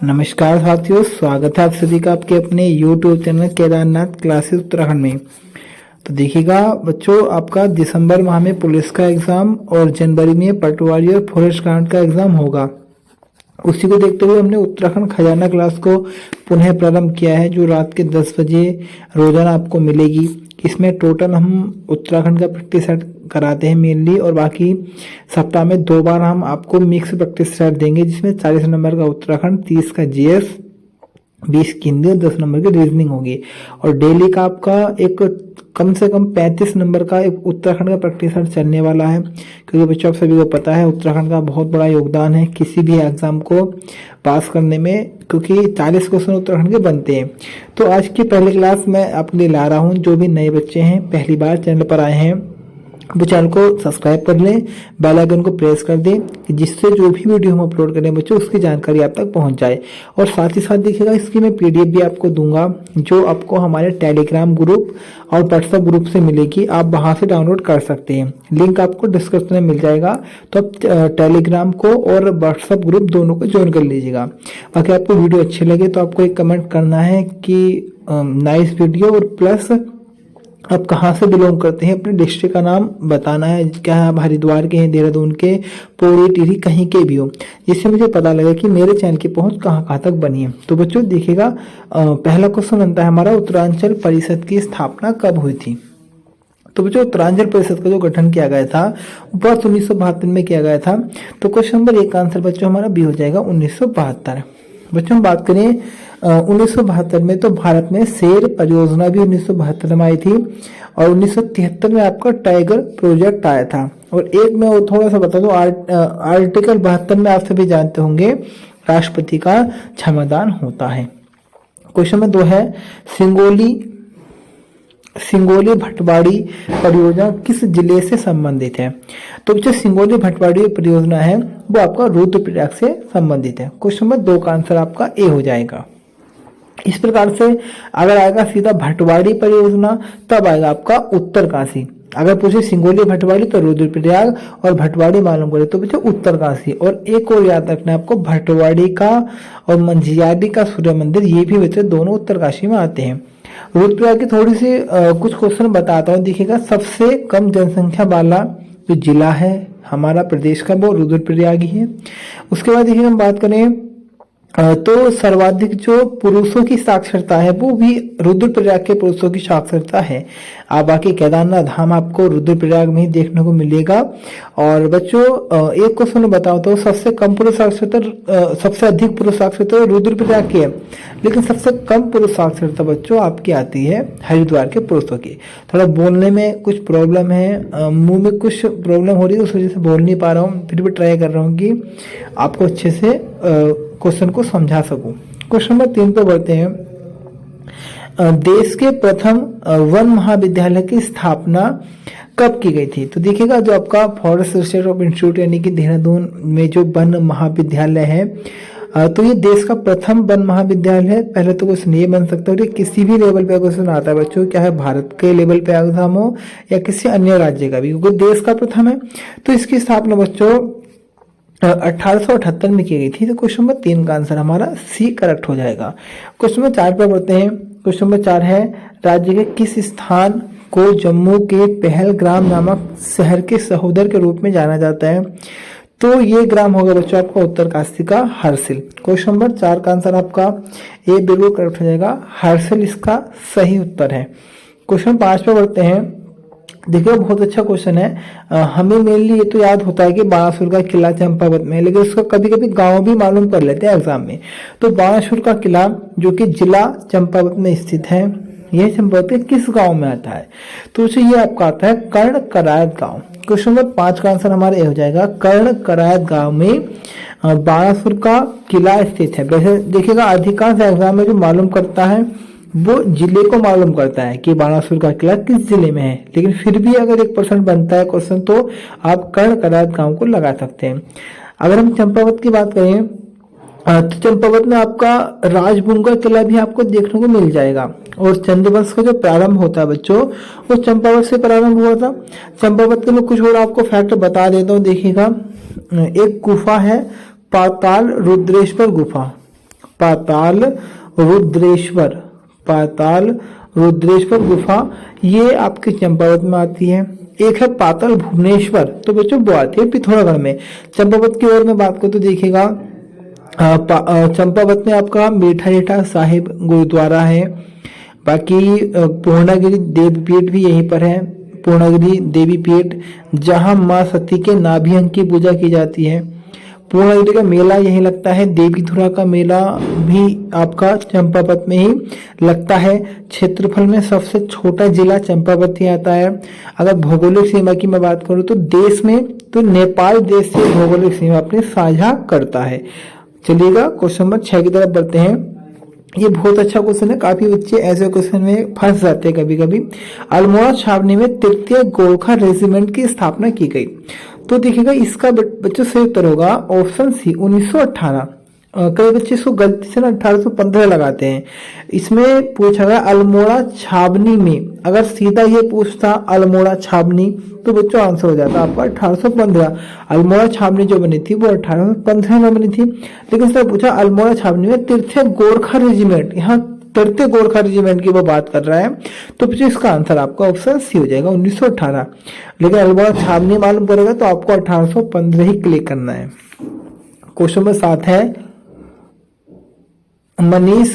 नमस्कार साथियों, स्वागत है आप सभी का आपके अपने YouTube channel Kedarnath classes Uttarakhand में। तो देखिएगा बच्चों, आपका दिसंबर माह में पुलिस का एग्जाम और जनवरी में पटवारी और फॉरेस्ट गार्ड का एग्जाम होगा। उसी को देखते हुए हमने उत्तराखंड खजाना क्लास को पुनः प्रारंभ किया है, जो रात के 10 बजे रोजाना आपको मिलेगी। इसमें टोटल हम उत्तराखंड का प्रैक्टिस सेट कराते हैं मेनली, और बाकी सप्ताह में 2 बार हम आपको मिक्स प्रैक्टिस सेट देंगे, जिसमें 40 नंबर का उत्तराखंड, 30 का जीएस, 20 की हिंदी और 10 नंबर की रीजनिंग होगी। और डेली का आपका एक कम से कम 35 नंबर का एक उत्तराखंड का प्रैक्टिस सेट चलने वाला है, क्योंकि बच्चों आप सभी को पता है उत्तराखंड का बहुत बड़ा योगदान है किसी भी एग्जाम को पास करने में, क्योंकि 40 क्वेश्चन उत्तराखंड के बनते हैं। तो आज की पहली क्लास मैं आपके लिए ला रहा हूं। जो भी नए बच्चे हैं, पहली बार चैनल पर आए हैं, वो चैनल को सब्सक्राइब कर लें, बेल आइकन को प्रेस कर दें, जिससे जो भी वीडियो हम अपलोड करें बच्चों, उसकी जानकारी आप तक पहुंच जाए। और साथ ही साथ देखिएगा, इसकी मैं पीडीएफ भी आपको दूंगा, जो आपको हमारे टेलीग्राम ग्रुप और व्हाट्सएप ग्रुप से मिलेगी। आप वहां से डाउनलोड कर सकते हैं, लिंक आपको डिस्क्रिप्शन में मिल जाएगा। तो आप टेलीग्राम को और व्हाट्सएप ग्रुप दोनों को ज्वाइन कर लीजिएगा। बाकी आपको वीडियो अच्छी लगे तो आपको एक कमेंट करना है कि नाइस वीडियो, और प्लस आप कहाँ से बिलोंग करते हैं, अपने डिस्ट्रिक्ट का नाम बताना है। क्या आप हरिद्वार के हैं, देहरादून के, पौड़ी, टिहरी, कहीं के भी हो, जिससे मुझे पता लगे कि मेरे चैनल की पहुंच कहाँ तक बनी है। तो बच्चों देखिएगा, पहला क्वेश्चन बनता है हमारा, उत्तरांचल परिषद की स्थापना कब हुई थी। तो बच्चों उत्तरांचल परिषद का जो गठन किया गया था वर्ष 1972 में किया गया था। तो क्वेश्चन नंबर 1 का आंसर बच्चों हमारा बी हो जाएगा, 1972। बच्चों हम बात करें 1972 में, तो भारत में शेर परियोजना भी 1972 में आई थी, और 1973 में आपका टाइगर प्रोजेक्ट आया था। और एक मैं थोड़ा सा बता दूं, आर्टिकल 72 में आप सभी जानते होंगे राष्ट्रपति का क्षमादान होता है। क्वेश्चन नंबर 2 है, सिंगोली भटवाड़ी परियोजना किस जिले से संबंधित है। तो जो सिंगोली भटवाड़ी परियोजना है वो आपका रुद्रप्रयाग से संबंधित है। क्वेश्चन नंबर 2 का आंसर आपका ए हो जाएगा। इस प्रकार से अगर आएगा सीधा भटवाड़ी परियोजना, तब आएगा आपका उत्तरकाशी। अगर पूछे सिंगोली भटवाड़ी तो रुद्रप्रयाग, और भटवाड़ी मालूम करे तो पूछे उत्तरकाशी। और एक और याद रखना है आपको, भटवाड़ी का और मंझियारी का सूर्य मंदिर, ये भी बच्चे दोनों उत्तरकाशी में आते हैं। रुद्रप्रयाग की थोड़ी सी कुछ क्वेश्चन बताता हूँ। देखिएगा, सबसे कम जनसंख्या वाला जो जिला है हमारा प्रदेश का, वो रुद्रप्रयाग ही है। उसके बाद देखिए हम बात करें तो सर्वाधिक जो पुरुषों की साक्षरता है वो भी रुद्रप्रयाग के पुरुषों की साक्षरता है। आप बाकी केदारनाथ धाम आपको रुद्रप्रयाग में ही देखने को मिलेगा। और बच्चों एक क्वेश्चन बताओ, तो सबसे कम पुरुष साक्षरता, सबसे अधिक पुरुष साक्षरता रुद्रप्रयाग की है, लेकिन सबसे कम पुरुष साक्षरता बच्चों आपकी आती है हरिद्वार के पुरुषों की। थोड़ा बोलने में कुछ प्रॉब्लम है, मुंह में कुछ प्रॉब्लम हो रही है, उस वजह से बोल नहीं पा रहा हूँ, फिर भी ट्राई कर रहा हूँ कि आपको अच्छे से क्वेश्चन को समझा सकूं। क्वेश्चन नंबर 3 पे बढ़ते हैं। देश के प्रथम वन महाविद्यालय की स्थापना कब की गई थी। तो देखिएगा, जो आपका फॉरेस्ट रिसर्च ऑफ इंस्टीट्यूट यानी कि देहरादून में जो वन महाविद्यालय है, तो ये देश का प्रथम वन महाविद्यालय है। पहले तो क्वेश्चन ये बन सकता है कि किसी भी लेवल पे क्वेश्चन आता है बच्चों, क्या है भारत के लेवल पे एग्जाम हो या किसी अन्य राज्य का भी, क्योंकि देश का प्रथम है। तो इसकी स्थापना बच्चों 1878 में की गई थी। तो क्वेश्चन नंबर 3 का आंसर हमारा सी करेक्ट हो जाएगा। क्वेश्चन नंबर 4 पर बढ़ते हैं। क्वेश्चन नंबर 4 है, राज्य के किस स्थान को जम्मू के पहलग्राम नामक शहर के सहोदर के रूप में जाना जाता है। तो ये ग्राम होगा बच्चों आपका उत्तरकाशी का हर्षिल। क्वेश्चन नंबर 4 का आंसर आपका ए बिल्कुल करेक्ट हो जाएगा, हर्षिल इसका सही उत्तर है। क्वेश्चन 5 पर बढ़ते हैं। देखिए बहुत अच्छा क्वेश्चन है। हमें मेनली ये तो याद होता है कि बाणासुर का किला चंपावत में, लेकिन उसका कभी कभी गांव भी मालूम कर लेते हैं एग्जाम में। तो बाणासुर का किला जो कि जिला चंपावत में स्थित है, यह चंपावत के किस गांव में आता है। तो उसे ये आपका आता है कर्ण करायत गांव। क्वेश्चन नंबर 5 का आंसर हमारा ये हो जाएगा, कर्ण करायत गांव में बाणासुर का किला स्थित है। वैसे देखिएगा, अधिकांश एग्जाम में जो मालूम करता है वो जिले को मालूम करता है कि बाणासुर का किला किस जिले में है, लेकिन फिर भी अगर 1% बनता है क्वेश्चन, तो आप कर्ण करायत गांव को लगा सकते हैं। अगर हम चंपावत की बात करें तो चंपावत में आपका राजबुंगा किला भी आपको देखने को मिल जाएगा। और चंद्रवंश का जो प्रारंभ होता है बच्चों, वो चंपावत से प्रारंभ हुआ था। चंपावत के मैं कुछ और आपको फैक्ट बता देता हूँ। देखिएगा, एक गुफा है पाताल रुद्रेश्वर गुफा, पाताल रुद्रेश्वर, पाताल रुद्रेश्वर गुफा, ये आपके चंपावत में आती है। एक है पाताल भुवनेश्वर, तो बच्चों वो आती है पिथौरागढ़ में। चंपावत की ओर में बात करूं तो देखिएगा चंपावत में आपका मीठा रीठा साहिब गुरुद्वारा है। बाकी पूर्णागिरी देवीपीठ भी यहीं पर है, पूर्णागिरी देवीपीठ, जहां मां सती के नाभि अंग की पूजा की जाती है। पूर्णागिरि का मेला यही लगता है। देवीधुरा का मेला भी आपका चंपावत में ही लगता है। क्षेत्रफल में सबसे छोटा जिला चंपावत ही आता है। अगर भौगोलिक सीमा की मैं बात करूं तो देश में तो नेपाल देश से भौगोलिक सीमा अपनी साझा करता है। चलिएगा क्वेश्चन नंबर 6 की तरफ बढ़ते हैं। ये बहुत अच्छा क्वेश्चन है, काफी बच्चे ऐसे क्वेश्चन में फंस जाते हैं कभी कभी। अल्मोड़ा छावनी में तृतीय गोरखा रेजिमेंट की स्थापना की गई। तो देखिएगा इसका बच्चों सही उत्तर होगा ऑप्शन सी 1918। कई बच्चे इसको गलती से ना 1815 लगाते हैं। इसमें पूछा गया अल्मोड़ा छावनी में, अगर सीधा ये पूछता अल्मोड़ा छावनी तो बच्चों आंसर हो जाता आपका 1815। अल्मोड़ा छावनी जो बनी थी वो 1815 में बनी थी। लेकिन इसने पूछा अल्मोड़ा छावनी में तृतीय गोरखा रेजिमेंट, यहाँ तृतीय गोरखा रेजिमेंट की वो बात कर रहा है, तो बच्चों इसका आंसर आपका ऑप्शन सी हो जाएगा 1918। लेकिन अल्मोड़ा छावनी मालूम पड़ेगा तो आपको 1815 ही क्लिक करना है। क्वेश्चन नंबर 7 है, मनीष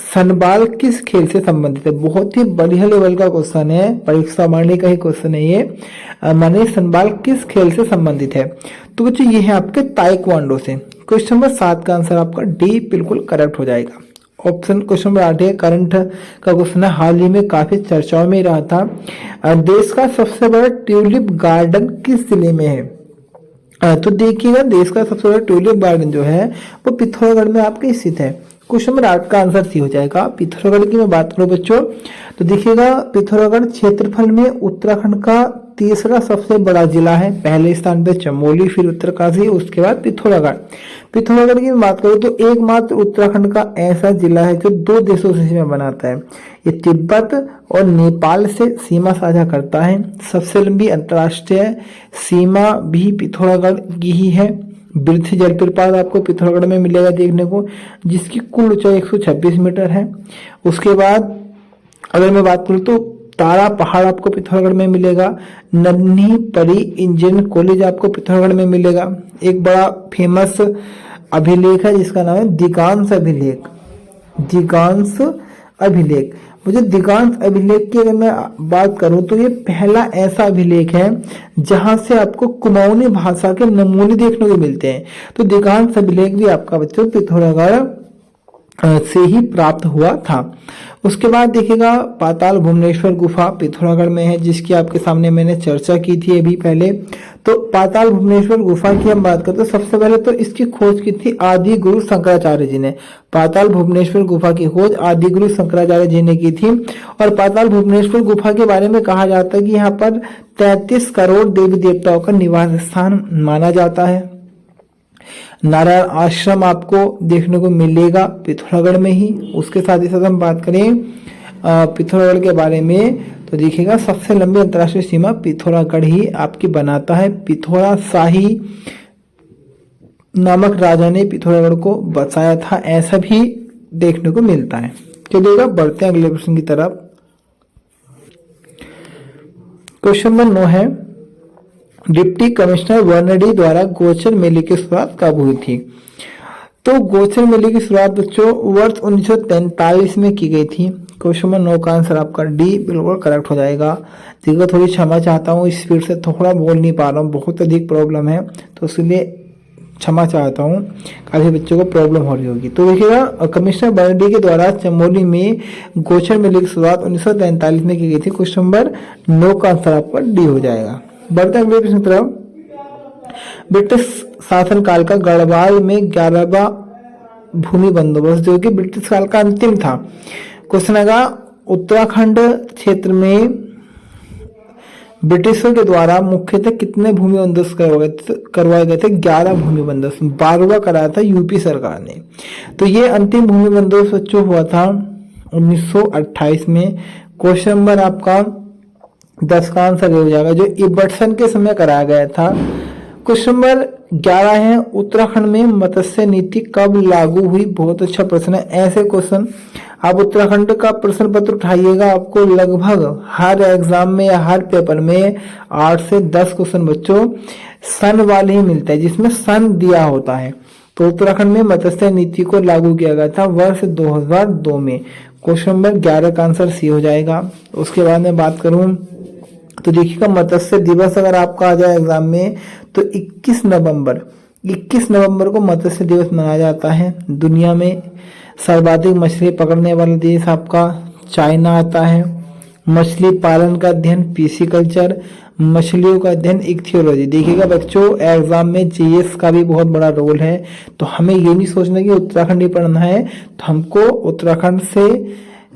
सनबाल किस खेल से संबंधित है? बहुत ही बढ़िया लेवल का क्वेश्चन है, परीक्षा मारने का ही क्वेश्चन है ये। मनीष सनबाल किस खेल से संबंधित है? तो बच्चों ये है आपके ताइक्वांडो से। क्वेश्चन नंबर 7 का आंसर आपका डी बिल्कुल करेक्ट हो जाएगा। ऑप्शन क्वेश्चन नंबर 8 है, करंट का क्वेश्चन है, हाल ही में काफी चर्चाओं में रहा था। देश का सबसे बड़ा ट्यूलिप गार्डन किस जिले में है? तो देखिएगा देश का सबसे बड़ा ट्यूलिप गार्डन जो है वो पिथौरागढ़ में आपके स्थित है। क्वेश्चन नंबर 8 का आंसर सी हो जाएगा। पिथौरागढ़ की मैं बात करूं बच्चों तो देखिएगा पिथौरागढ़ क्षेत्रफल में उत्तराखंड का तीसरा सबसे बड़ा जिला है। पहले स्थान पे चमोली, फिर उत्तरकाशी, उसके बाद पिथौरागढ़। पिथौरागढ़ की बात करूं तो एकमात्र उत्तराखंड का ऐसा जिला है जो 2 देशों से सीमा बनाता है। ये तिब्बत और नेपाल से सीमा साझा करता है। सबसे लंबी अंतर्राष्ट्रीय सीमा भी पिथौरागढ़ की ही है। बिरथी जलप्रपात आपको पिथौरागढ़ में मिलेगा देखने को, जिसकी कुल ऊंचाई 126 मीटर है। उसके बाद अगर मैं बात करूं तो तारा पहाड़ आपको पिथौरागढ़ में मिलेगा। नन्ही परी इंजीनियरिंग कॉलेज आपको पिथौरागढ़ में मिलेगा। एक बड़ा फेमस अभिलेख है जिसका नाम है दिगांश अभिलेख। दिगांश अभिलेख, मुझे दिगांश अभिलेख की अगर मैं बात करूं तो ये पहला ऐसा अभिलेख है जहां से आपको कुमाऊनी भाषा के नमूने देखने को मिलते हैं। तो दिगांश अभिलेख भी आपका बच्चों पिथौरागढ़ से ही प्राप्त हुआ था। उसके बाद देखिएगा पाताल भुवनेश्वर गुफा पिथौरागढ़ में है, जिसकी आपके सामने मैंने चर्चा की थी अभी पहले। तो पाताल भुवनेश्वर गुफा की हम बात करते हैं, सबसे पहले तो इसकी खोज की थी आदि गुरु शंकराचार्य जी ने। पाताल भुवनेश्वर गुफा की खोज आदि गुरु शंकराचार्य जी ने की थी। और पाताल भुवनेश्वर गुफा के बारे में कहा जाता है कि यहाँ पर 33 करोड़ देवी देवताओं का निवास स्थान माना जाता है। नारायण आश्रम आपको देखने को मिलेगा पिथौरागढ़ में ही। उसके साथ ही साथ हम बात करें पिथौरागढ़ के बारे में तो देखिएगा सबसे लंबी अंतर्राष्ट्रीय सीमा पिथौरागढ़ ही आपकी बनाता है। पिथौरा शाही नामक राजा ने पिथौरागढ़ को बसाया था, ऐसा भी देखने को मिलता है। चलिएगा बढ़ते हैं अगले प्रश्न की तरफ। क्वेश्चन नंबर 9 है, डिप्टी कमिश्नर वर्नडी द्वारा गोचर मेले की शुरुआत कब हुई थी? तो गोचर मेले की शुरुआत बच्चों वर्ष 1943 में की गई थी। क्वेश्चन नंबर 9 का आंसर आपका डी बिल्कुल करेक्ट हो जाएगा। देखिए थोड़ी क्षमा चाहता हूँ, स्पीड से थोड़ा बोल नहीं पा रहा हूँ, बहुत अधिक प्रॉब्लम है तो इसलिए क्षमा चाहता हूँ, काफी बच्चों को प्रॉब्लम हो रही होगी। तो देखिएगा कमिश्नर वर्नडी के द्वारा चमोली में गोचर मेले की शुरुआत 1943 में की गई थी। क्वेश्चन नंबर 9 का आंसर आपका डी हो जाएगा। बढ़ते हैं अगले प्रश्न की तरफ। ब्रिटिश शासन काल का गढ़वाल में 11वां भूमि बंदोबस्त जो कि ब्रिटिश काल का अंतिम था। क्वेश्चन आएगा उत्तराखंड क्षेत्र में ब्रिटिशों के द्वारा मुख्यतः कितने भूमि बंदोबस्त करवाए गए थे? 11 भूमि बंदोबस्त, 12वां कराया था यूपी सरकार ने। तो ये अंतिम भूमि बंदोबस्त बच्चों हुआ था 1928 में। क्वेश्चन नंबर आपका 10 का आंसर हो जाएगा, जो इबर्टसन के समय कराया गया था क्वेश्चन नंबर 11 है, उत्तराखंड में मत्स्य नीति कब लागू हुई? बहुत अच्छा प्रश्न है। ऐसे क्वेश्चन आप उत्तराखंड का प्रश्न पत्र उठाइएगा, आपको लगभग हर एग्जाम में या हर पेपर में 8 से 10 क्वेश्चन बच्चों सन वाले ही मिलते हैं, जिसमें सन दिया होता है। तो उत्तराखंड में मत्स्य नीति को लागू किया गया था वर्ष 2002 में। क्वेश्चन नंबर 11 का आंसर सी हो जाएगा। उसके बाद मैं बात करूं तो देखिएगा, मत्स्य दिवस अगर आपका आ जाए एग्जाम में तो 21 नवंबर को मत्स्य दिवस मनाया जाता है। दुनिया में सर्वाधिक मछली पकड़ने वाला देश आपका चाइना आता है। मछली पालन का अध्ययन पीसीकल्चर, मछलियों का अध्ययन इक्थियोलॉजी। देखिएगा बच्चों, एग्जाम में जीएस का भी बहुत बड़ा रोल है, तो हमें ये नहीं सोचना कि उत्तराखंड ही पढ़ना है, तो हमको उत्तराखंड से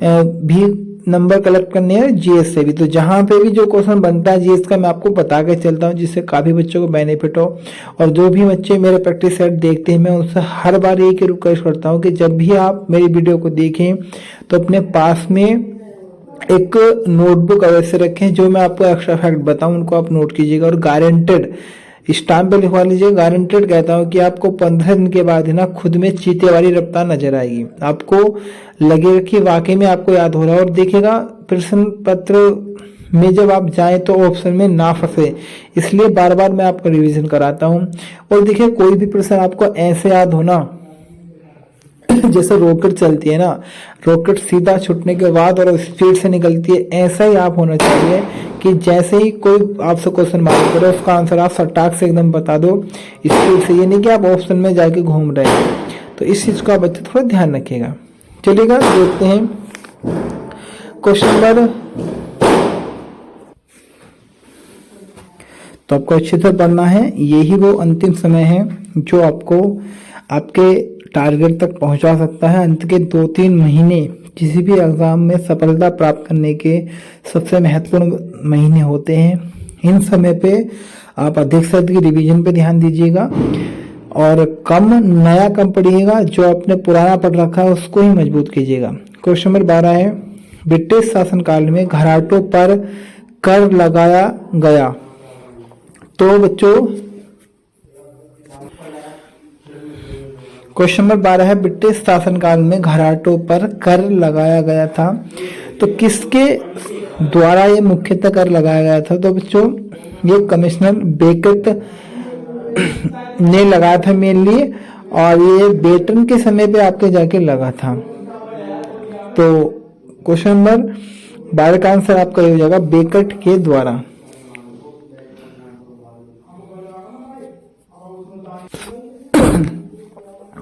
भी नंबर कलेक्ट करने हैं, जीएस से भी। तो जहां पे भी जो क्वेश्चन बनता है जीएस का, मैं आपको बता के चलता हूं, जिससे काफी बच्चों को बेनिफिट हो। और जो भी बच्चे मेरे प्रैक्टिस सेट देखते हैं, मैं उनसे हर बार एक रिक्वेस्ट करता हूं कि जब भी आप मेरी वीडियो को देखें तो अपने पास में एक नोटबुक अवश्य रखें। जो मैं आपको एक्स्ट्रा फैक्ट बताऊं उनको आप नोट कीजिएगा, और गारंटेड स्टाम्प पे लिखवा लीजिए। गारंटेड कहता हूं कि आपको 15 दिन के बाद ही ना खुद में चीते वाली रफ्तार नजर आएगी, आपको लगेगा कि वाकई में आपको याद हो रहा है। और देखिएगा, प्रश्न पत्र में जब आप जाएं तो ऑप्शन में ना फंसे, इसलिए बार बार मैं आपको रिवीजन कराता हूं। और देखिए, कोई भी प्रश्न आपको ऐसे याद होना जैसे रॉकेट चलती है ना, रॉकेट सीधा छूटने के बाद और स्पीड से निकलती है, ऐसा ही आप होना चाहिए कि जैसे ही कोई आपसे क्वेश्चन मालूम करे उसका आंसर आप सटाक से एकदम बता दो स्पीड से। ये नहीं कि आप ऑप्शन में जाके घूम रहे हैं। तो इस चीज का बच्चे थोड़ा ध्यान रखिएगा। चलिएगा देखते हैं क्वेश्चन नंबर, तो आपको अच्छे से पढ़ना है। यही वो अंतिम समय है जो आपको आपके टारगेट तक पहुंचा सकता है। अंत के 2-3 महीने किसी भी एग्जाम में सफलता प्राप्त करने के सबसे महत्वपूर्ण महीने होते हैं। इन समय पे आप अधिक से अधिक रिवीजन पे ध्यान दीजिएगा और नया कम पढ़िएगा, जो आपने पुराना पढ़ रखा है उसको ही मजबूत कीजिएगा। क्वेश्चन नंबर 12 है, ब्रिटिश शासनकाल में घराटों पर कर लगाया गया। तो बच्चों क्वेश्चन नंबर 12 है, ब्रिटिश शासनकाल में घराटों पर कर लगाया गया था। तो किसके द्वारा ये मुख्यतः कर लगाया गया था? तो बच्चों ये कमिश्नर बेकेट ने लगाया था मेनली, और ये बेटन के समय पे आपके जाके लगा था। तो क्वेश्चन नंबर 12 का आंसर आपका ये हो जाएगा बेकेट के द्वारा।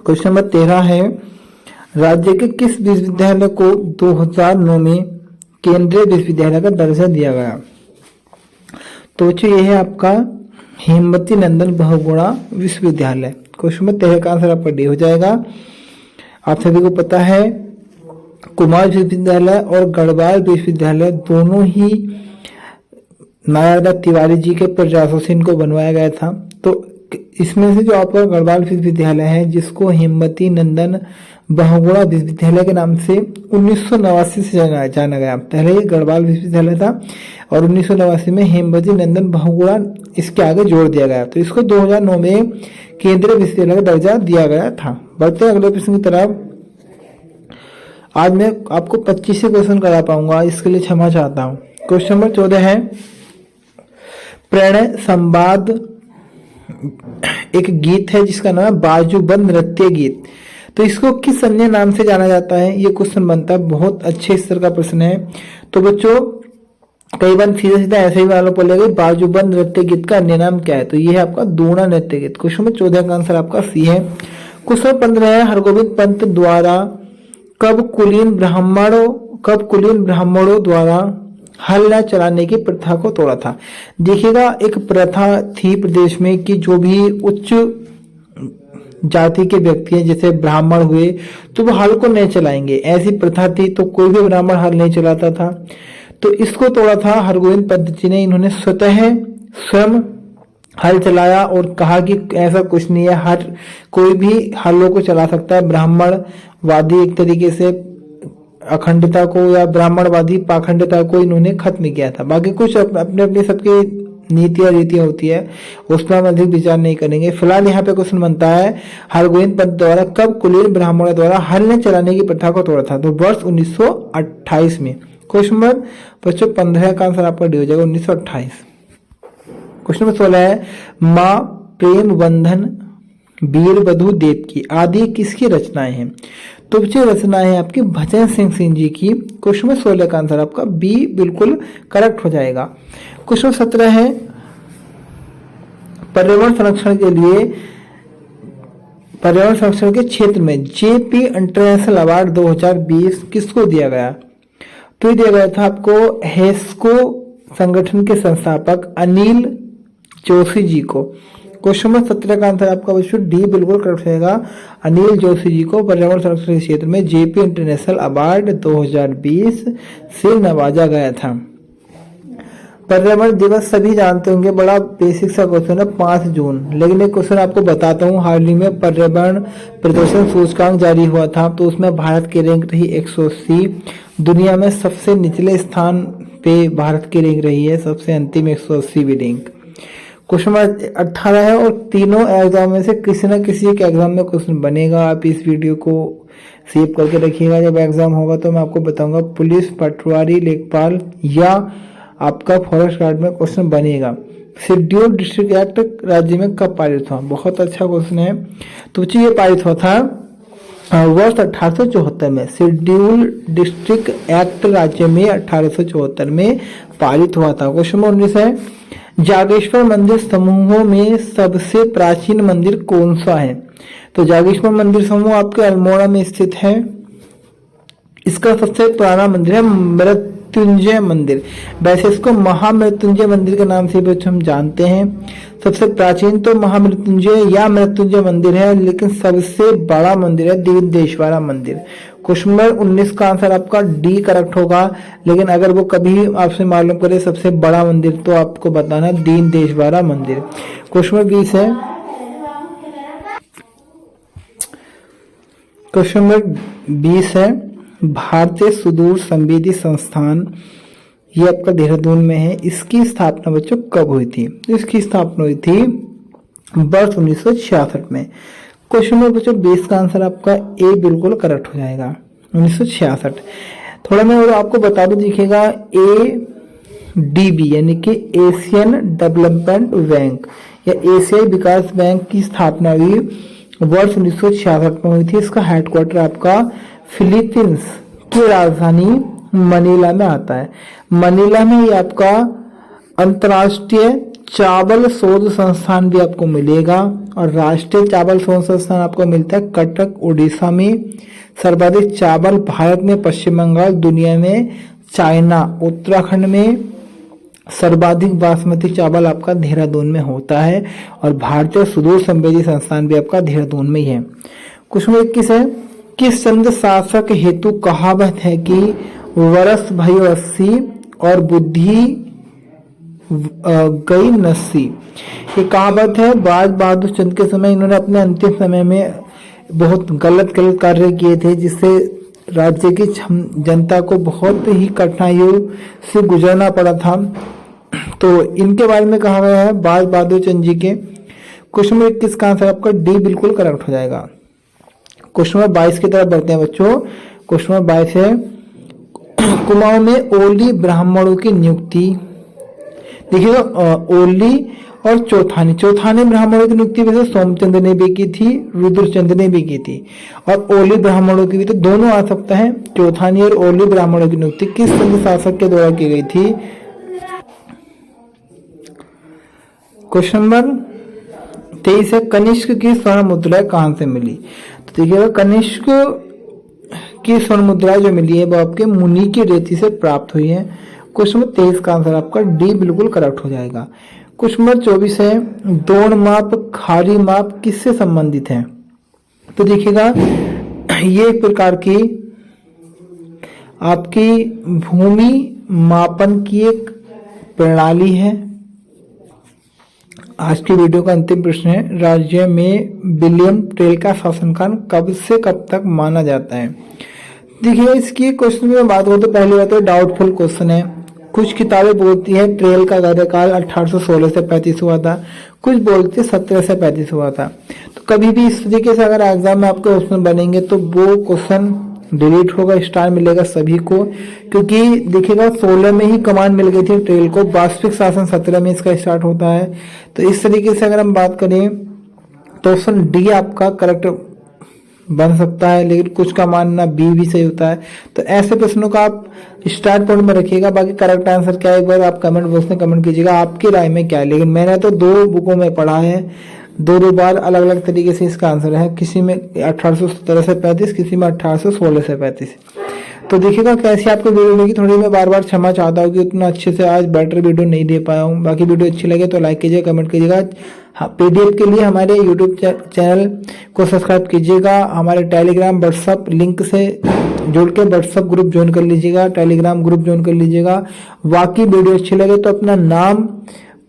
क्वेश्चन नंबर 13 है, राज्य के किस विश्वविद्यालय को 2009 में केंद्रीय विश्वविद्यालय का दर्जा दिया गया? तो बच्चों ये है आपका हेमवती नंदन बहुगुणा विश्वविद्यालय। क्वेश्चन नंबर 13 का आंसर आपका डी हो जाएगा। आप सभी को पता है कुमार विश्वविद्यालय और गढ़वाल विश्वविद्यालय दोनों ही नारायण तिवारी जी के प्रयासों से इनको बनवाया गया था। तो इसमें से जो आपका गढ़वाल विश्वविद्यालय है, जिसको हेमवती नंदन बहुगुणा विश्वविद्यालय के नाम से 1989 से जाना गया। पहले ये गढ़वाल विश्वविद्यालय था और 1989 में हेमवती नंदन बहुगुणा इसके आगे जोड़ दिया गया। तो इसको 2009 में केंद्रीय विश्वविद्यालय का दर्जा दिया गया था। बढ़ते हैं अगले प्रश्न की तरफ। आज मैं आपको 25 क्वेश्चन करा पाऊंगा, इसके लिए क्षमा चाहता हूँ। क्वेश्चन नंबर 14 है, प्रणय संवाद एक गीत है जिसका नाम है बाजूबंद नृत्य गीत। तो इसको किस अन्य नाम से जाना जाता है? ये क्वेश्चन बनता है, बहुत अच्छे स्तर का प्रश्न है। तो बच्चों कई बार सीधा सीधा ऐसे ही वालों बोलेगा बाजूबंद नृत्य गीत का अन्य नाम क्या है? तो ये है आपका दूना नृत्य गीत। क्वेश्चन नंबर 14 का आंसर आपका सी है। क्वेश्चन 15 है, हरगोविंद पंत द्वारा कब कुलीन ब्राह्मणों द्वारा हल न चलाने की प्रथा को तोड़ा था? देखिएगा, एक प्रथा थी प्रदेश में कि जो भी उच्च जाति के व्यक्ति हैं, जैसे ब्राह्मण हुए, तो वो हल को नहीं चलाएंगे, ऐसी प्रथा थी। तो कोई भी ब्राह्मण हल नहीं चलाता था। तो इसको तोड़ा था हरगोविंद पंत जी ने। इन्होंने स्वयं हल चलाया और कहा कि ऐसा कुछ नहीं है, हर कोई भी हलों को चला सकता है। ब्राह्मणवादी एक तरीके से अखंडता को या ब्राह्मणवादी पाखंडता को इन्होंने खत्म किया था। बाकी कुछ अपने अपने सबके नीति और रीतियां होती है उस पर हम अधिक विचार नहीं करेंगे। फिलहाल यहाँ पे क्वेश्चन बनता है हरगोविंद पंत द्वारा कब कुलीन ब्राह्मणों द्वारा हल ने चलाने की प्रथा को तोड़ा था? तो वर्ष 1928 में। क्वेश्चन नंबर बच्चों 15 का आंसर आपका डी हो जाएगा 1928। क्वेश्चन नंबर 16 है माँ प्रेम बंधन वीरवधु देवकी आदि किसकी रचनाएं हैं? तो बच्चे रचनाएं हैं आपकी भजन सिंह जी की। क्वेश्चन नंबर 16 का आंसर आपका बी बिल्कुल करेक्ट हो जाएगा। क्वेश्चन नंबर 17 है पर्यावरण संरक्षण के क्षेत्र में जेपी इंटरनेशनल अवार्ड 2020 किसको दिया गया? तो ये दिया गया था आपको हेस्को संगठन के संस्थापक अनिल जोशी जी को। क्वेश्चन नंबर 17 का आंसर आपका बच्चों डी बिल्कुल करेक्ट रहेगा। अनिल जोशी जी को पर्यावरण संरक्षण के क्षेत्र में जेपी इंटरनेशनल अवार्ड 2020 से नवाजा गया था। पर्यावरण दिवस सभी जानते होंगे, बड़ा बेसिक सा क्वेश्चन है 5 जून। लेकिन एक क्वेश्चन आपको बताता हूँ, हाल ही में पर्यावरण प्रदूषण सूचकांक जारी हुआ था तो उसमें भारत की रैंक रही 180। दुनिया में सबसे निचले स्थान पे भारत की रैंक रही है, सबसे अंतिम 180वीं रैंक। क्वेश्चन नंबर 18 है और तीनों एग्जाम में से किसी न किसी एक एग्जाम में क्वेश्चन बनेगा। आप इस वीडियो को सेव करके रखिएगा, जब एग्जाम होगा तो मैं आपको बताऊंगा पुलिस, पटवारी, लेखपाल या आपका फॉरेस्ट गार्ड में क्वेश्चन बनेगा। शेड्यूल डिस्ट्रिक्ट एक्ट राज्य में कब पारित हुआ? बहुत अच्छा क्वेश्चन है। तो बच्चे ये पारित हुआ था वर्ष 1874 में। शेड्यूल डिस्ट्रिक्ट एक्ट राज्य में 1874 में पारित हुआ था। क्वेश्चन नंबर 19 है जागेश्वर मंदिर समूहों में सबसे प्राचीन मंदिर कौन सा है? तो जागेश्वर मंदिर समूह आपके अल्मोड़ा में स्थित है। इसका सबसे पुराना मंदिर है मृत्युंजय मंदिर। वैसे इसको महामृत्युंजय मंदिर के नाम से भी हम जानते हैं। सबसे प्राचीन तो महामृत्युंजय या मृत्युंजय मंदिर है, लेकिन सबसे बड़ा मंदिर है दीनदेश्वरा मंदिर। क्वेश्चन नंबर 19 का आंसर आपका डी करेक्ट होगा। लेकिन अगर वो कभी आपसे मालूम करे सबसे बड़ा मंदिर तो आपको बताना दीनदेश्वरा मंदिर। क्वेश्चन नंबर 20 है, क्वेश्चन नंबर 20 है भारतीय सुदूर संवेदी संस्थान, ये आपका देहरादून में है। इसकी स्थापना बच्चों कब हुई थी? इसकी स्थापना हुई थी वर्ष 1966 में। क्वेश्चन नंबर बच्चों 20 का आंसर आपका ए बिल्कुल करेक्ट हो जाएगा 1966। थोड़ा मैं और आपको बता दूं, देखिएगा ADB यानी कि एशियन डेवलपमेंट बैंक या एशियाई विकास बैंक की स्थापना हुई वर्ष 1966 में हुई थी। इसका हेडक्वार्टर आपका फिलीपींस की राजधानी मनीला में आता है। मनीला में ये आपका अंतर्राष्ट्रीय चावल शोध संस्थान भी आपको मिलेगा और राष्ट्रीय चावल शोध संस्थान आपको मिलता है कटक उड़ीसा में। सर्वाधिक चावल भारत में पश्चिम बंगाल, दुनिया में चाइना, उत्तराखंड में सर्वाधिक बासमती चावल आपका देहरादून में होता है और भारतीय सुदूर संवेदी संस्थान भी आपका देहरादून में ही है। क्वेश्चन 21 है किस चंद शासक हेतु कहावत है कि वरस भयो 80 और बुद्धि गई 89? ये कहावत है बाज बहादुर चंद के समय। इन्होंने अपने अंतिम समय में बहुत गलत कार्य किए थे जिससे राज्य की जनता को बहुत ही कठिनाइयों से गुजरना पड़ा था। तो इनके बारे में कहा गया है बाज बहादुर चंद जी के। क्वेश्चन नंबर 21 का आंसर आपका डी बिल्कुल करेक्ट हो जाएगा। क्वेश्चन नंबर 22 की तरफ बढ़ते हैं बच्चों। क्वेश्चन नंबर 22 है कुमाऊं में ओली ब्राह्मणों की नियुक्ति। देखिएगा ओली और चौथानी ब्राह्मणों की नियुक्ति वैसे सोमचंद ने भी की थी, रुद्रचंद ने भी की थी और ओली ब्राह्मणों की भी, तो दोनों आ सकता है। चौथानी और ओली ब्राह्मणों की नियुक्ति किस चंद शासक के द्वारा की गई थी? क्वेश्चन नंबर 23 है कनिष्क की स्वर्ण मुद्रा कहां से मिली? तो देखिएगा कनिष्क की स्वर्ण मुद्रा जो मिली है वो आपके मुनि की रेती से प्राप्त हुई है। क्वेश्चन नंबर 23 का आंसर आपका डी बिल्कुल करेक्ट हो जाएगा। क्वेश्चन नंबर 24 है दौड़ माप खारी माप किससे संबंधित है? तो देखिएगा ये एक प्रकार की आपकी भूमि मापन की एक प्रणाली है। आज की वीडियो का अंतिम प्रश्न है राज्य में विलियम टेल का शासनकाल कब से कब तक माना जाता है? देखिए इसकी क्वेश्चन में बात हो तो पहली बात है डाउटफुल क्वेश्चन है कुछ किताबें बोलती है ट्रेल का कार्यकाल 1816 से 35 हुआ था, कुछ बोलती है 17 से 35 हुआ था। तो कभी भी इस तरीके से अगर एग्जाम में आपके क्वेश्चन बनेंगे तो वो क्वेश्चन डिलीट होगा, स्टार मिलेगा सभी को, क्योंकि देखिएगा 16 में ही कमान मिल गई थी ट्रेल को, वास्तविक शासन 17 में इसका स्टार्ट होता है। तो इस तरीके से अगर हम बात करें तो ऑप्शन डी आपका करेक्ट बन सकता है, लेकिन कुछ का मानना बी भी सही होता है। तो ऐसे प्रश्नों का आप स्टार्ट पॉइंट में रखिएगा। बाकी करेक्ट आंसर क्या है एक बार आप कमेंट बॉक्स में कमेंट कीजिएगा, आपकी राय में क्या है। लेकिन मैंने तो 2 बुकों में पढ़ा है, 2 बार अलग अलग तरीके से इसका आंसर है, किसी में 1817 से 35, किसी में 1816 से 35। तो देखिएगा कैसी आपको वीडियो लगी। थोड़ी मैं बार बार क्षमा चाहता हूँ कि उतना अच्छे से आज बेटर वीडियो नहीं दे पाया हूँ। बाकी वीडियो अच्छी लगे तो लाइक कीजिएगा, कमेंट कीजिएगा। हाँ, पीडीएफ के लिए हमारे यूट्यूब चैनल को सब्सक्राइब कीजिएगा, हमारे टेलीग्राम व्हाट्सअप लिंक से जुड़ के व्हाट्सअप ग्रुप ज्वाइन कर लीजिएगा, टेलीग्राम ग्रुप ज्वाइन कर लीजिएगा। बाकी वीडियो अच्छी लगे तो अपना नाम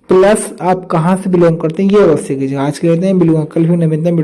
प्लस आप कहाँ से बिलोंग करते हैं ये अवश्य कीजिएगा। आज के लिए बिलोंग, कल फिर नहीं मिलते हैं वीडियो।